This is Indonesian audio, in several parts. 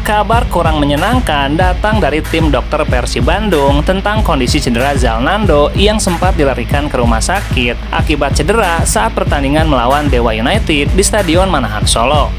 Kabar kurang menyenangkan datang dari tim dokter Persib Bandung tentang kondisi cedera Zalnando yang sempat dilarikan ke rumah sakit akibat cedera saat pertandingan melawan Dewa United di Stadion Manahan Solo.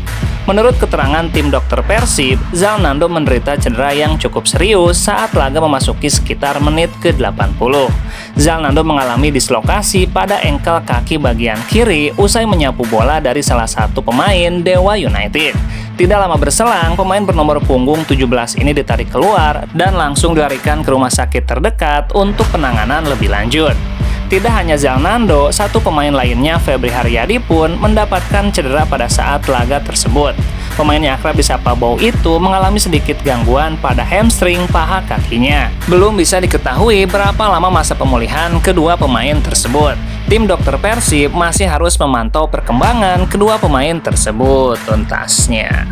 Menurut keterangan tim dokter Persib, Zalnando menderita cedera yang cukup serius saat laga memasuki sekitar menit ke-80. Zalnando mengalami dislokasi pada engkel kaki bagian kiri usai menyapu bola dari salah satu pemain Dewa United. Tidak lama berselang, pemain bernomor punggung 17 ini ditarik keluar dan langsung dilarikan ke rumah sakit terdekat untuk penanganan lebih lanjut. Tidak hanya Zalnando, satu pemain lainnya, Febri Haryadi pun mendapatkan cedera pada saat laga tersebut. Pemain yang akrab disapa Bow itu mengalami sedikit gangguan pada hamstring paha kakinya. Belum bisa diketahui berapa lama masa pemulihan kedua pemain tersebut. Tim dokter Persib masih harus memantau perkembangan kedua pemain tersebut tuntasnya.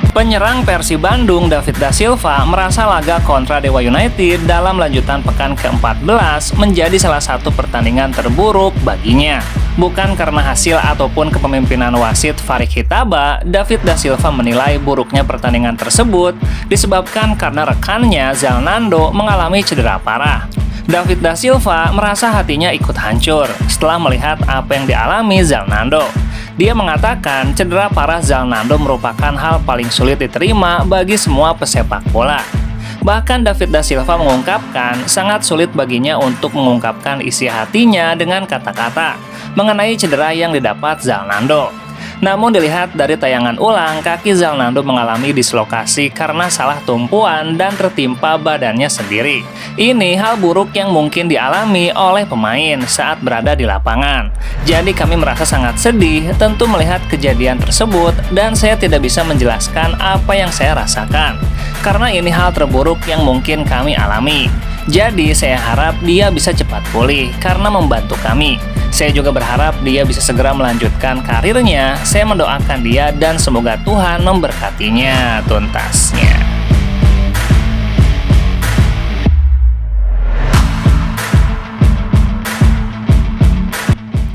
Penyerang Persib Bandung David Da Silva merasa laga kontra Dewa United dalam lanjutan pekan ke-14 menjadi salah satu pertandingan terburuk baginya. Bukan karena hasil ataupun kepemimpinan wasit Farid Hitaba, David Da Silva menilai buruknya pertandingan tersebut disebabkan karena rekannya Zalnando mengalami cedera parah. David Da Silva merasa hatinya ikut hancur setelah melihat apa yang dialami Zalnando. Dia mengatakan cedera parah Zalnando merupakan hal paling sulit diterima bagi semua pesepak bola. Bahkan David Da Silva mengungkapkan sangat sulit baginya untuk mengungkapkan isi hatinya dengan kata-kata mengenai cedera yang didapat Zalnando. Namun dilihat dari tayangan ulang, kaki Zalnando mengalami dislokasi karena salah tumpuan dan tertimpa badannya sendiri. Ini hal buruk yang mungkin dialami oleh pemain saat berada di lapangan. Jadi kami merasa sangat sedih tentu melihat kejadian tersebut dan saya tidak bisa menjelaskan apa yang saya rasakan. Karena ini hal terburuk yang mungkin kami alami. Jadi saya harap dia bisa cepat pulih karena membantu kami. Saya juga berharap dia bisa segera melanjutkan karirnya. Saya mendoakan dia dan semoga Tuhan memberkatinya tuntasnya.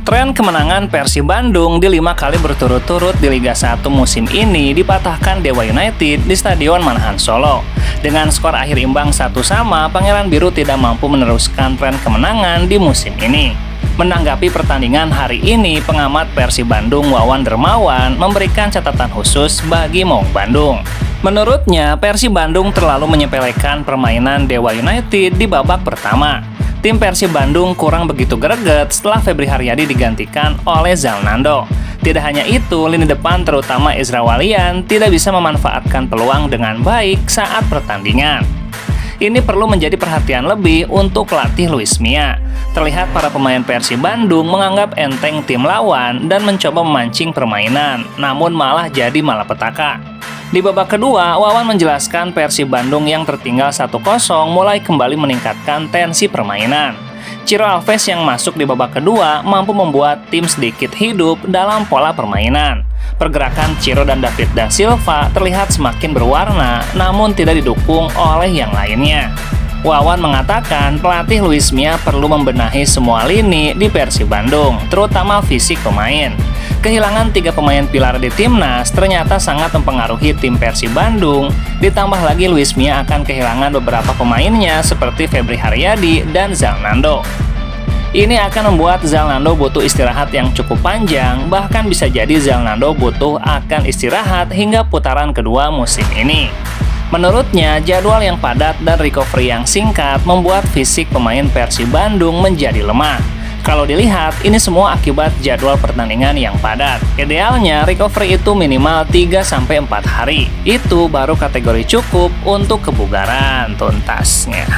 Tren kemenangan Persib Bandung di 5 kali berturut-turut di Liga 1 musim ini dipatahkan Dewa United di Stadion Manahan Solo. Dengan skor akhir imbang 1-1, Pangeran Biru tidak mampu meneruskan tren kemenangan di musim ini. Menanggapi pertandingan hari ini, pengamat Persib Bandung Wawan Dermawan memberikan catatan khusus bagi Maung Bandung. Menurutnya, Persib Bandung terlalu menyepelekan permainan Dewa United di babak pertama. Tim Persib Bandung kurang begitu greget setelah Febri Haryadi digantikan oleh Zalnando. Tidak hanya itu, lini depan terutama Ezra Walian tidak bisa memanfaatkan peluang dengan baik saat pertandingan. Ini perlu menjadi perhatian lebih untuk pelatih Luis Mia. Terlihat para pemain Persib Bandung menganggap enteng tim lawan dan mencoba memancing permainan, namun malah jadi malapetaka. Di babak kedua, Wawan menjelaskan Persib Bandung yang tertinggal 1-0 mulai kembali meningkatkan tensi permainan. Ciro Alves yang masuk di babak kedua mampu membuat tim sedikit hidup dalam pola permainan. Pergerakan Ciro dan David Da Silva terlihat semakin berwarna, namun tidak didukung oleh yang lainnya. Wawan mengatakan pelatih Luis Mia perlu membenahi semua lini di Persib Bandung, terutama fisik pemain. Kehilangan 3 pemain pilar di timnas ternyata sangat mempengaruhi tim Persib Bandung, ditambah lagi Luis Mia akan kehilangan beberapa pemainnya seperti Febri Haryadi dan Zalnando. Ini akan membuat Zalnando butuh istirahat yang cukup panjang, bahkan bisa jadi Zalnando butuh akan istirahat hingga putaran kedua musim ini. Menurutnya, jadwal yang padat dan recovery yang singkat membuat fisik pemain Persib Bandung menjadi lemah. Kalau dilihat, ini semua akibat jadwal pertandingan yang padat. Idealnya, recovery itu minimal 3-4 hari. Itu baru kategori cukup untuk kebugaran tuntasnya.